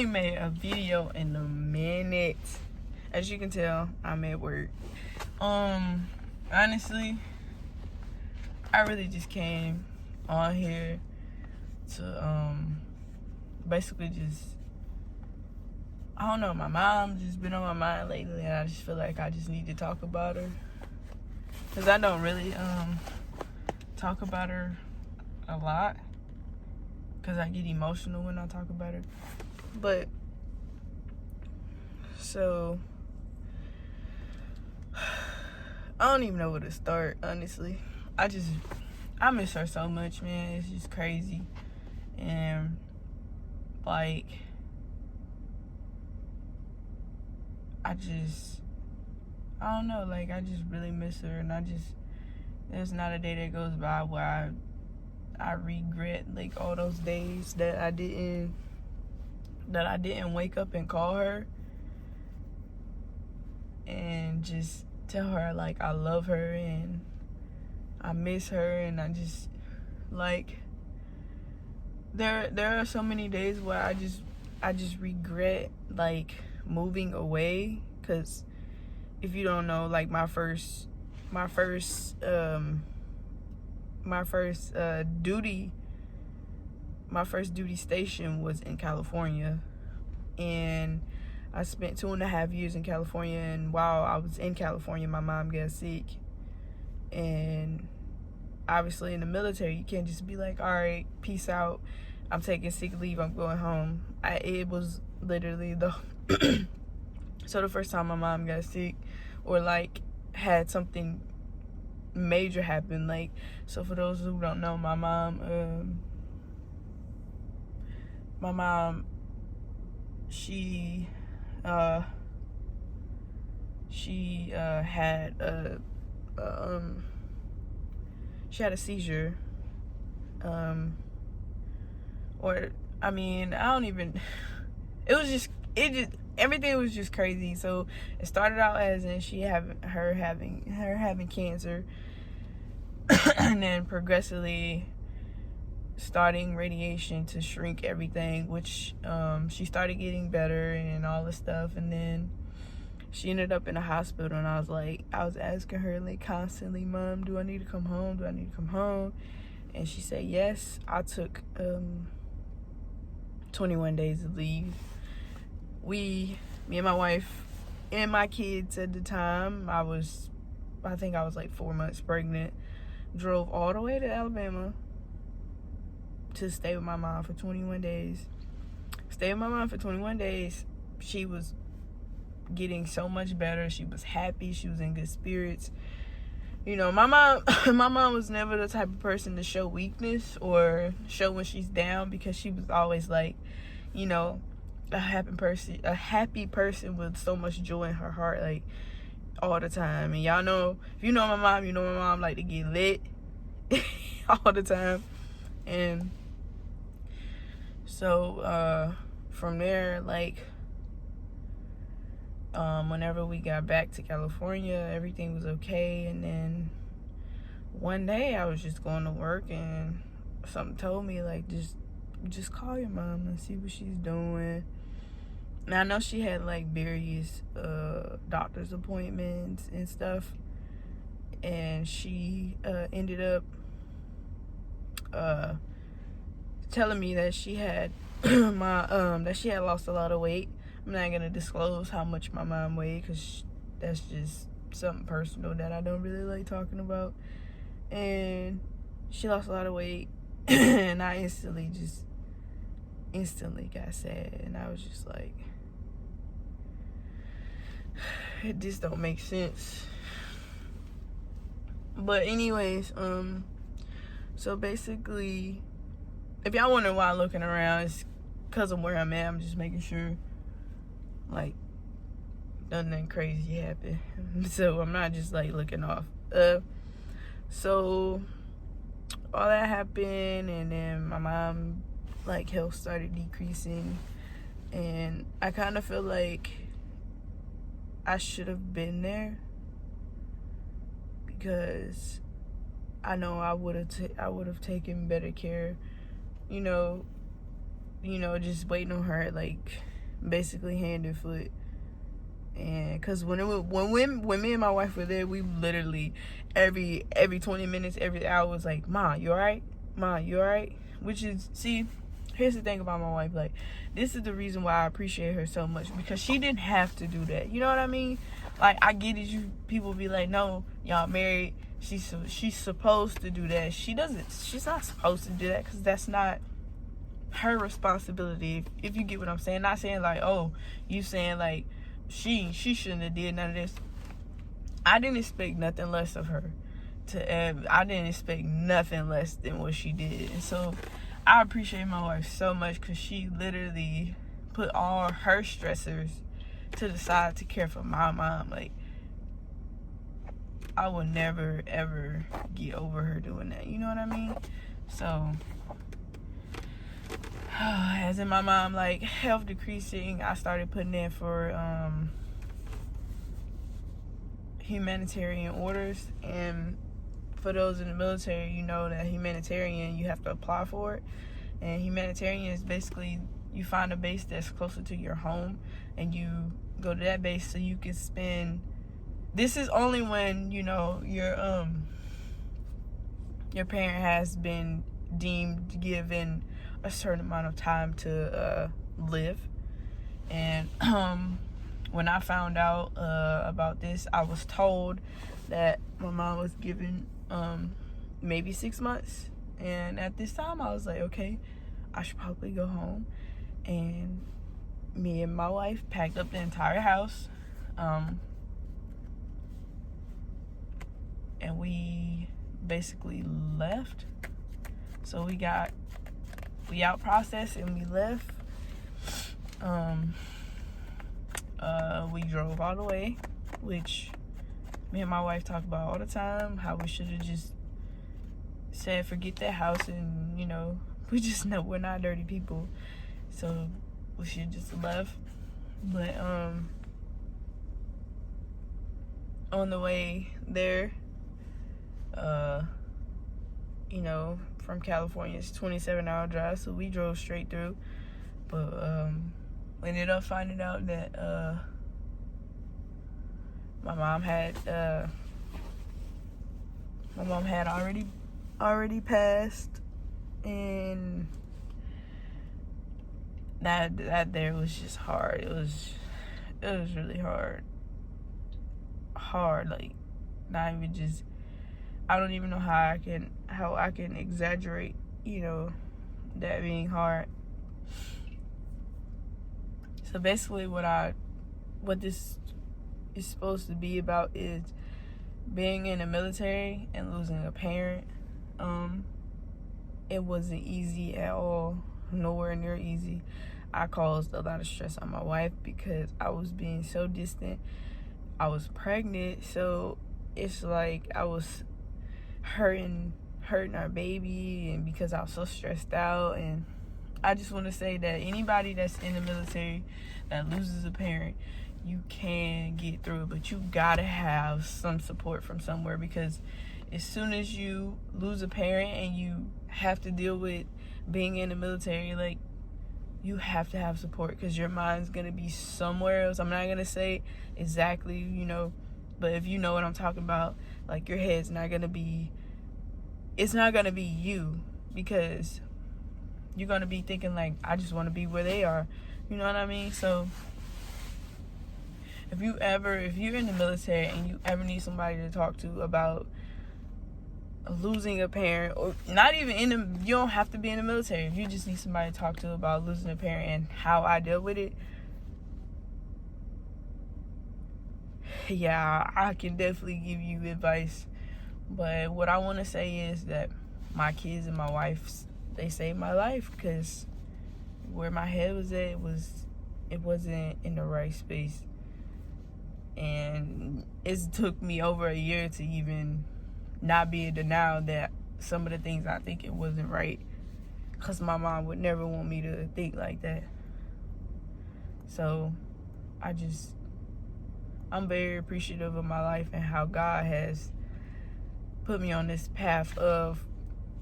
ain't made a video in a minute. As you can tell, I'm at work. Honestly, I really just came on here to basically just, I don't know, my mom just been on my mind lately, and I just feel like I just need to talk about her, because I don't really talk about her a lot, because I get emotional when I talk about her. But so I don't even know where to start, honestly. I miss her so much, man. It's just crazy. And like, I don't know, like, I just really miss her. And there's not a day that goes by where I regret, like, all those days that I didn't wake up and call her and just tell her, like, I love her and I miss her. And I just, like, there are so many days where I just regret, like, moving away. Because if you don't know, like, my first duty station was in California, and I spent 2.5 years in California. And while I was in California, my mom got sick. And obviously in the military, you can't just be like, all right, peace out, I'm taking sick leave, I'm going home. It was literally so the first time my mom got sick, or like had something major happen, like, so for those who don't know, my mom she had a seizure, or I mean, I don't even, everything was just crazy. So it started out as in her having cancer, and then progressively starting radiation to shrink everything, which she started getting better and all this stuff. And then she ended up in a hospital, and I was asking her, like, constantly, Mom, do I need to come home? And she said yes. I took 21 days of leave. Me and my wife and my kids at the time, I think I was like 4 months pregnant, drove all the way to Alabama to stay with my mom for 21 days. Stayed with my mom for 21 days. She was getting so much better. She was happy. She was in good spirits. You know, my mom was never the type of person to show weakness or show when she's down, because she was always, like, you know, a happy person with so much joy in her heart, like, all the time. And y'all know, if you know my mom like to get lit all the time. And so from there, like, whenever we got back to California, everything was okay. And then one day I was just going to work, and something told me, like, just call your mom and see what she's doing. And I know she had, like, various doctor's appointments and stuff, and she ended up telling me that she had that she had lost a lot of weight. I'm not gonna disclose how much my mom weighed, because that's just something personal that I don't really like talking about. And she lost a lot of weight, and I instantly got sad. And I was just like, it just don't make sense. But anyways, so basically, if y'all wondering why I'm looking around, it's because of where I'm at. I'm just making sure, like, nothing crazy happened. So I'm not just, like, looking off. So all that happened, and then my mom, like, health started decreasing, and I kind of feel like I should have been there, because I know I would have taken better care, you know, just waiting on her, like, basically hand and foot. And because when me and my wife were there, we literally every 20 minutes, every hour was like, Ma, you alright? Ma, you alright? Which is, see, here's the thing about my wife. Like, this is the reason why I appreciate her so much, because she didn't have to do that. You know what I mean? Like, I get it. People be like, no, y'all married. She's supposed to do that. She's not supposed to do that, because that's not her responsibility. If you get what I'm saying. Not saying like, oh, you saying like she shouldn't have did none of this. I didn't expect nothing less of her. I didn't expect nothing less than what she did. And so I appreciate my wife so much, because she literally put all her stressors to the side to care for my mom. Like, I will never ever get over her doing that. You know what I mean? So as in my mom, like, health decreasing, I started putting in for humanitarian orders. And for those in the military, you know that humanitarian, you have to apply for it. And humanitarian is basically, you find a base that's closer to your home, and you go to that base so you can spend. This is only when, you know, your parent has been deemed given a certain amount of time to live. And when I found out about this, I was told that my mom was given maybe 6 months. And at this time, I was like, okay, I should probably go home. And me and my wife packed up the entire house. And we basically left. So we out processed and we left. We drove all the way, which me and my wife talk about all the time, how we should have just said forget that house, and you know, we just know we're not dirty people, so we should just left. But on the way there, you know, from California, it's a 27-hour drive, so we drove straight through. But we ended up finding out that my mom had already passed, and that there was just hard. It was really hard, like, not even just, I don't even know how I can exaggerate, you know, that being hard. So basically what this is supposed to be about is being in the military and losing a parent. It wasn't easy at all, nowhere near easy. I caused a lot of stress on my wife because I was being so distant. I was pregnant, so it's like I was hurting our baby, and because I was so stressed out. And I just want to say that anybody that's in the military that loses a parent, you can get through it, but you gotta have some support from somewhere, because as soon as you lose a parent and you have to deal with being in the military, like, you have to have support, because your mind's gonna be somewhere else. I'm not gonna say exactly, you know, but if you know what I'm talking about, like, your head's not gonna be, it's not gonna be you, because you're gonna be thinking like, I just want to be where they are. You know what I mean? So if you're in the military and you ever need somebody to talk to about losing a parent, or not even you don't have to be in the military. If you just need somebody to talk to about losing a parent and how I dealt with it, yeah, I can definitely give you advice. But what I want to say is that my kids and my wife, they saved my life, because where my head was at, it wasn't in the right space. And it took me over a year to even not be in denial that some of the things I think it wasn't right, because my mom would never want me to think like that. So I'm very appreciative of my life and how God has put me on this path of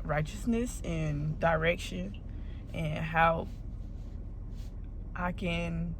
righteousness and direction, and how I can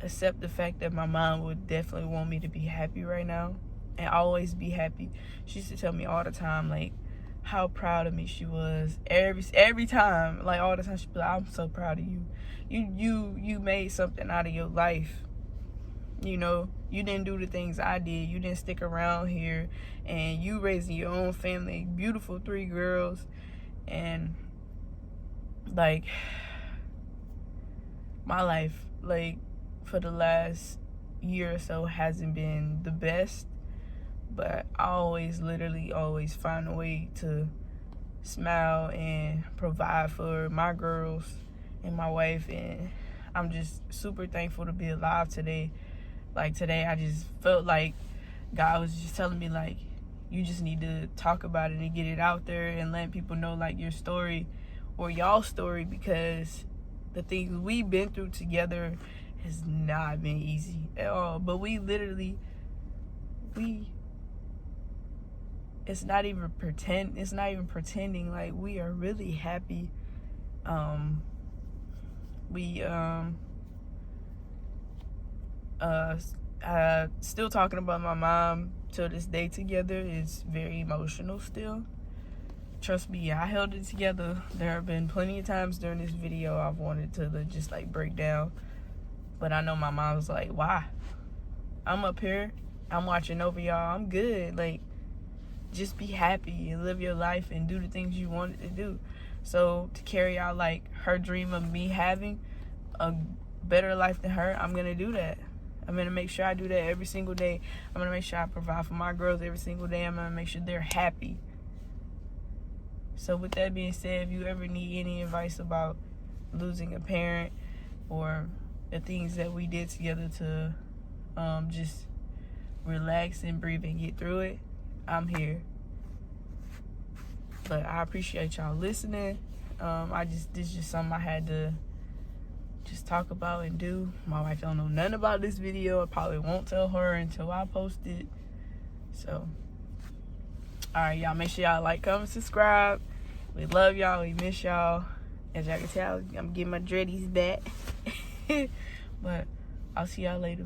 accept the fact that my mom would definitely want me to be happy right now and always be happy. She used to tell me all the time, like, how proud of me she was every time. Like, all the time she'd be like, I'm so proud of you. You made something out of your life. You know, you didn't do the things I did. You didn't stick around here, and you raising your own family, beautiful 3 girls. And like, my life, like, for the last year or so hasn't been the best, but I literally always find a way to smile and provide for my girls and my wife. And I'm just super thankful to be alive today. Like, today I just felt like God was just telling me, like, you just need to talk about it and get it out there and let people know, like, your story or y'all's story, because the things we've been through together has not been easy at all. But it's not even pretending, like, we are really happy. Still talking about my mom till this day together is very emotional still. Trust me, I held it together. There have been plenty of times during this video I've wanted to just, like, break down. But I know my mom was like, why? I'm up here. I'm watching over y'all. I'm good. Like, just be happy and live your life and do the things you wanted to do. So to carry out, like, her dream of me having a better life than her, I'm going to do that. I'm going to make sure I do that every single day. I'm going to make sure I provide for my girls every single day. I'm going to make sure they're happy. So with that being said, if you ever need any advice about losing a parent or the things that we did together to just relax and breathe and get through it, I'm here. But I appreciate y'all listening. This is just something I had to just talk about and do. My wife don't know nothing about this video. I probably won't tell her until I post it. So, alright, y'all, make sure y'all like, comment, subscribe. We love y'all. We miss y'all. As y'all can tell, I'm getting my dreadies back. But I'll see y'all later.